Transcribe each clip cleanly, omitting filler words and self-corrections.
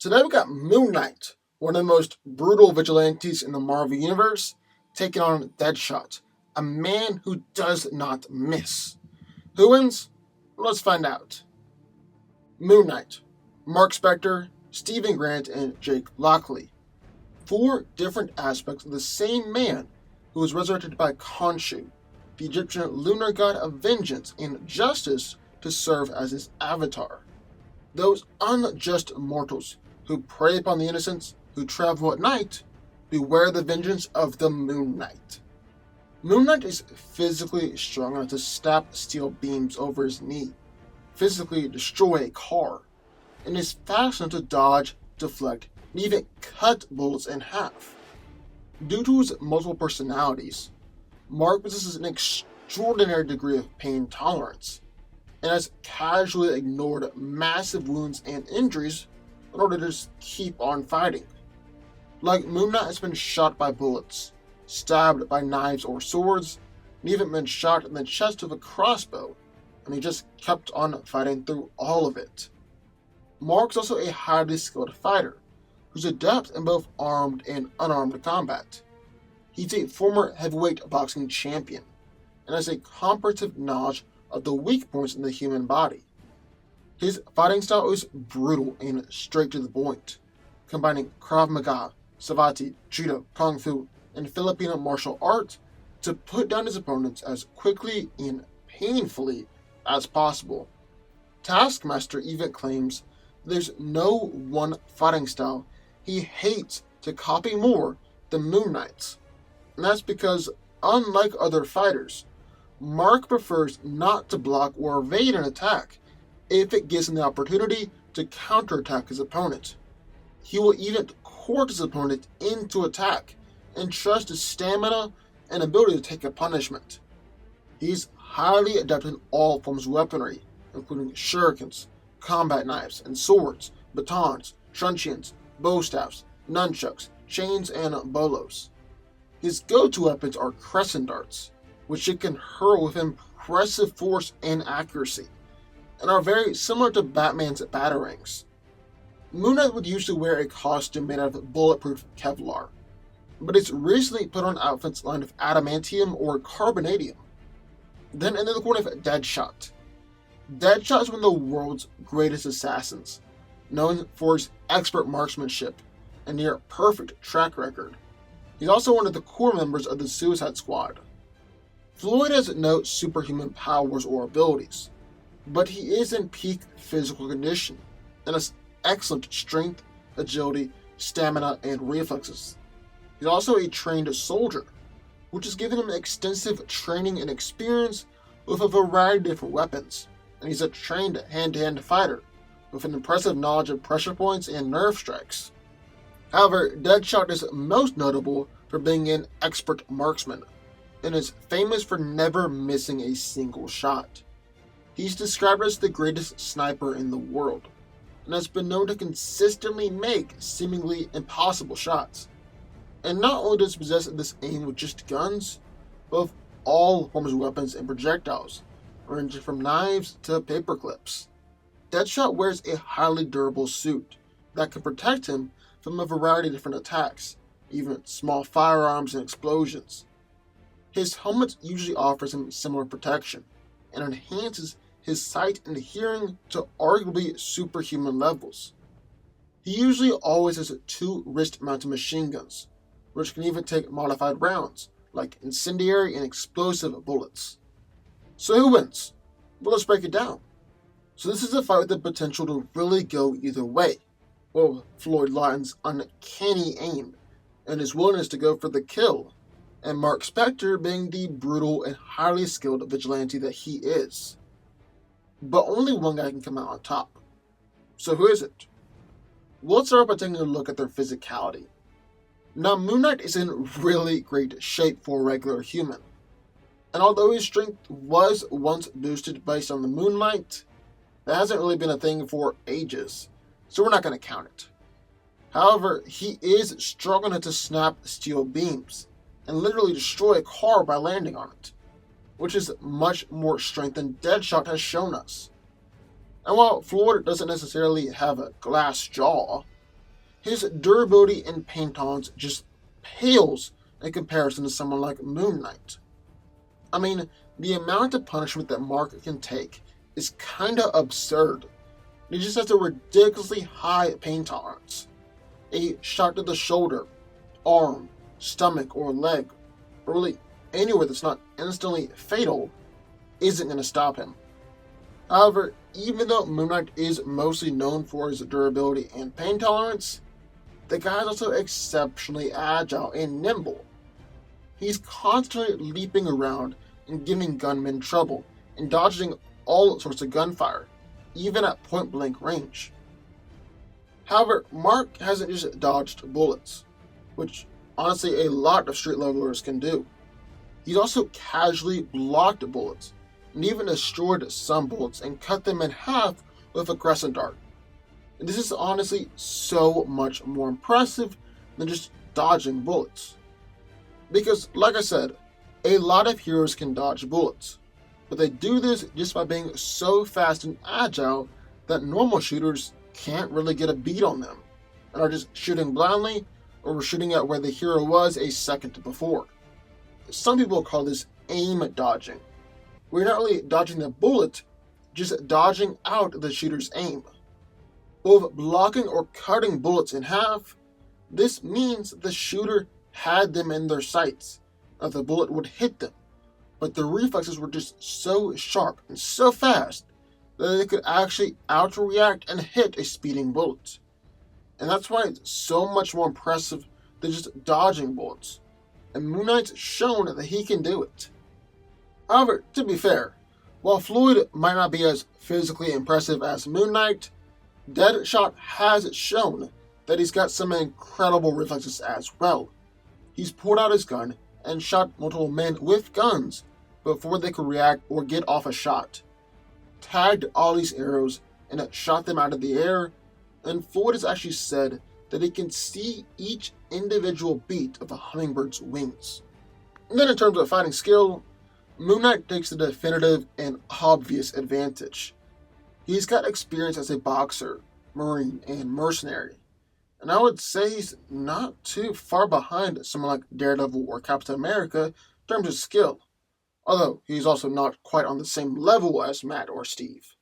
Today we got Moon Knight, one of the most brutal vigilantes in the Marvel Universe, taking on Deadshot, a man who does not miss. Who wins? Let's find out. Moon Knight, Mark Spector, Stephen Grant, and Jake Lockley. Four different aspects of the same man who was resurrected by Khonshu, the Egyptian lunar god of vengeance and justice, to serve as his avatar. Those unjust mortals who prey upon the innocents, who travel at night, beware the vengeance of the Moon Knight. Moon Knight is physically strong enough to snap steel beams over his knee, physically destroy a car, and is fast enough to dodge, deflect, and even cut bullets in half. Due to his multiple personalities, Mark possesses an extraordinary degree of pain tolerance, and has casually ignored massive wounds and injuries in order to just keep on fighting. Like Moon Knight has been shot by bullets, stabbed by knives or swords, and even been shot in the chest with a crossbow, and he just kept on fighting through all of it. Mark's also a highly skilled fighter, who's adept in both armed and unarmed combat. He's a former heavyweight boxing champion, and has a comprehensive knowledge of the weak points in the human body. His fighting style is brutal and straight to the point, combining Krav Maga, Savate, Judo, Kung Fu, and Filipino martial arts to put down his opponents as quickly and painfully as possible. Taskmaster even claims there's no one fighting style he hates to copy more than Moon Knight's, and that's because, unlike other fighters, Mark prefers not to block or evade an attack if it gives him the opportunity to counterattack his opponent. He will even court his opponent into attack and trust his stamina and ability to take a punishment. He's highly adept in all forms of weaponry, including shurikens, combat knives and swords, batons, truncheons, bow staffs, nunchucks, chains, and bolos. His go-to weapons are crescent darts, which he can hurl with impressive force and accuracy, and are very similar to Batman's batarangs. Moon Knight would usually wear a costume made out of bulletproof Kevlar, but he's recently put on outfits lined with adamantium or carbonadium. Then in the corner of Deadshot. Deadshot is one of the world's greatest assassins, known for his expert marksmanship and near perfect track record. He's also one of the core members of the Suicide Squad. Floyd has no superhuman powers or abilities, but he is in peak physical condition and has excellent strength, agility, stamina, and reflexes. He's also a trained soldier, which has given him extensive training and experience with a variety of different weapons, and he's a trained hand-to-hand fighter with an impressive knowledge of pressure points and nerve strikes. However, Deadshot is most notable for being an expert marksman, and is famous for never missing a single shot. He's described as the greatest sniper in the world, and has been known to consistently make seemingly impossible shots. And not only does he possess this aim with just guns, but with all forms of weapons and projectiles, ranging from knives to paper clips. Deadshot wears a highly durable suit that can protect him from a variety of different attacks, even small firearms and explosions. His helmet usually offers him similar protection, and enhances his sight and hearing to arguably superhuman levels. He usually always has 2 wrist-mounted machine guns, which can even take modified rounds, like incendiary and explosive bullets. So who wins? Well, let's break it down. So this is a fight with the potential to really go either way. Well, Floyd Lawton's uncanny aim, and his willingness to go for the kill, and Mark Spector being the brutal and highly skilled vigilante that he is. But only one guy can come out on top. So who is it? Well, let's start by taking a look at their physicality. Now, Moon Knight is in really great shape for a regular human, and although his strength was once boosted based on the moonlight, that hasn't really been a thing for ages, so we're not going to count it. However, he is strong enough to snap steel beams, and literally destroy a car by landing on it, which is much more strength than Deadshot has shown us. And while Floyd doesn't necessarily have a glass jaw, His durability and pain tolerance just pales in comparison to someone like Moon Knight. I mean, the amount of punishment that Mark can take is kinda absurd. He just has a ridiculously high pain tolerance. A shot to the shoulder, arm, stomach, or leg, or really anywhere that's not instantly fatal, isn't going to stop him. However, even though Moon Knight is mostly known for his durability and pain tolerance, the guy is also exceptionally agile and nimble. He's constantly leaping around and giving gunmen trouble and dodging all sorts of gunfire, even at point blank range. However, Mark hasn't just dodged bullets, which honestly a lot of street levelers can do. He's also casually blocked bullets, and even destroyed some bullets and cut them in half with a crescent dart. And this is honestly so much more impressive than just dodging bullets. Because, like I said, a lot of heroes can dodge bullets, but they do this just by being so fast and agile that normal shooters can't really get a beat on them, and are just shooting blindly or shooting at where the hero was a second before. Some people call this aim dodging. We're not really dodging the bullet, just dodging out the shooter's aim. With blocking or cutting bullets in half, this means the shooter had them in their sights, that the bullet would hit them, but the reflexes were just so sharp and so fast that they could actually outreact and hit a speeding bullet. And that's why it's so much more impressive than just dodging bullets, and Moon Knight's shown that he can do it. However, to be fair, while Floyd might not be as physically impressive as Moon Knight, Deadshot has shown that he's got some incredible reflexes as well. He's pulled out his gun and shot multiple men with guns before they could react or get off a shot, tagged all these arrows and shot them out of the air, and Floyd has actually said that he can see each individual beat of a hummingbird's wings. And then in terms of fighting skill, Moon Knight takes the definitive and obvious advantage. He's got experience as a boxer, marine, and mercenary, and I would say he's not too far behind someone like Daredevil or Captain America in terms of skill, although he's also not quite on the same level as Matt or Steve.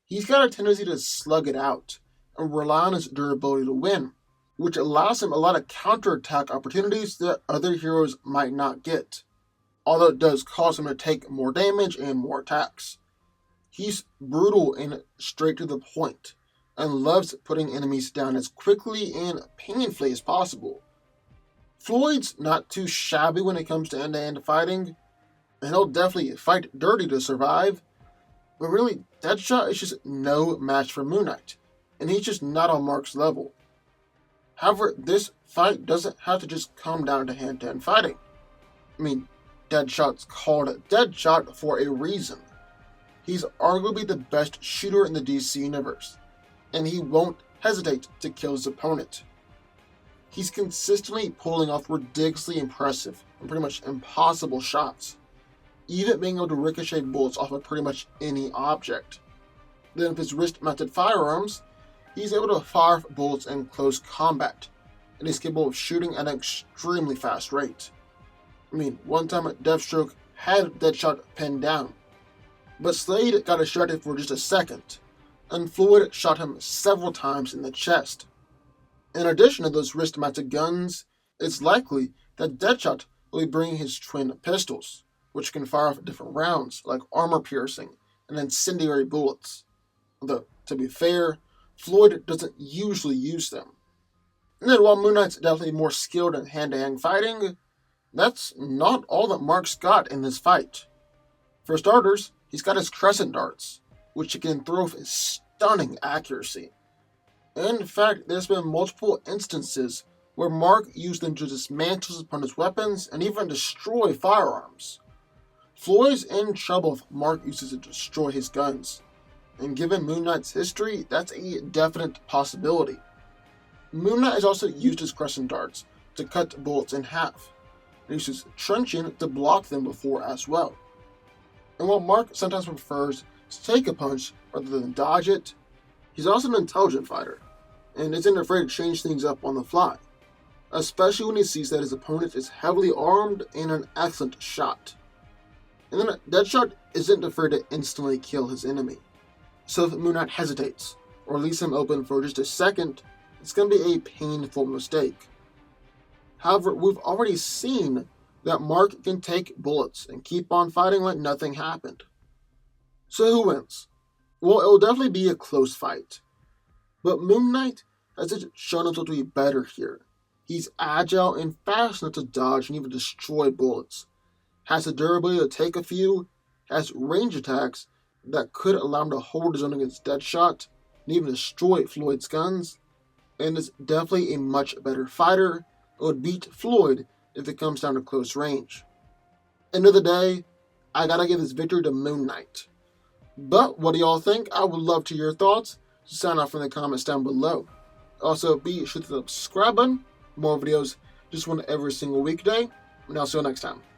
He's got a tendency to slug it out and rely on his durability to win, which allows him a lot of counterattack opportunities that other heroes might not get, although it does cause him to take more damage and more attacks. He's brutal and straight to the point, and loves putting enemies down as quickly and painfully as possible. Floyd's not too shabby when it comes to end-to-end fighting, and he'll definitely fight dirty to survive, but really, Deadshot is just no match for Moon Knight, and he's just not on Mark's level. However, this fight doesn't have to just come down to hand-to-hand fighting. I mean, Deadshot's called Deadshot for a reason. He's arguably the best shooter in the DC universe, and he won't hesitate to kill his opponent. He's consistently pulling off ridiculously impressive and pretty much impossible shots, even being able to ricochet bullets off of pretty much any object. Then with his wrist-mounted firearms, he's able to fire bullets in close combat, and he's capable of shooting at an extremely fast rate. I mean, one time Deathstroke had Deadshot pinned down, but Slade got distracted for just a second, and Floyd shot him several times in the chest. In addition to those wrist-mounted guns, it's likely that Deadshot will be bringing his twin pistols, which can fire off different rounds, like armor-piercing and incendiary bullets. Although, to be fair, Floyd doesn't usually use them. And then while Moon Knight's definitely more skilled in hand-to-hand fighting, that's not all that Mark's got in this fight. For starters, he's got his crescent darts, which he can throw with stunning accuracy. In fact, there's been multiple instances where Mark used them to dismantle his opponent's weapons and even destroy firearms. Floyd's in trouble if Mark uses it to destroy his guns, and given Moon Knight's history, that's a definite possibility. Moon Knight has also used his crescent darts to cut bullets in half, and uses truncheon to block them before as well. And while Mark sometimes prefers to take a punch rather than dodge it, he's also an intelligent fighter, and isn't afraid to change things up on the fly, especially when he sees that his opponent is heavily armed and an excellent shot. And then Deadshot isn't afraid to instantly kill his enemy. So if Moon Knight hesitates, or leaves him open for just a second, it's going to be a painful mistake. However, we've already seen that Mark can take bullets and keep on fighting like nothing happened. So who wins? Well, it'll definitely be a close fight. But Moon Knight has just shown himself to be better here. He's agile and fast enough to dodge and even destroy bullets. Has the durability to take a few, has range attacks that could allow him to hold his own against Deadshot and even destroy Floyd's guns, and is definitely a much better fighter and would beat Floyd if it comes down to close range. End of the day, I gotta give this victory to Moon Knight. But what do y'all think? I would love to hear your thoughts. So sign off in the comments down below. Also, be sure to hit the subscribe button. More videos just one every single weekday. And I'll see you next time.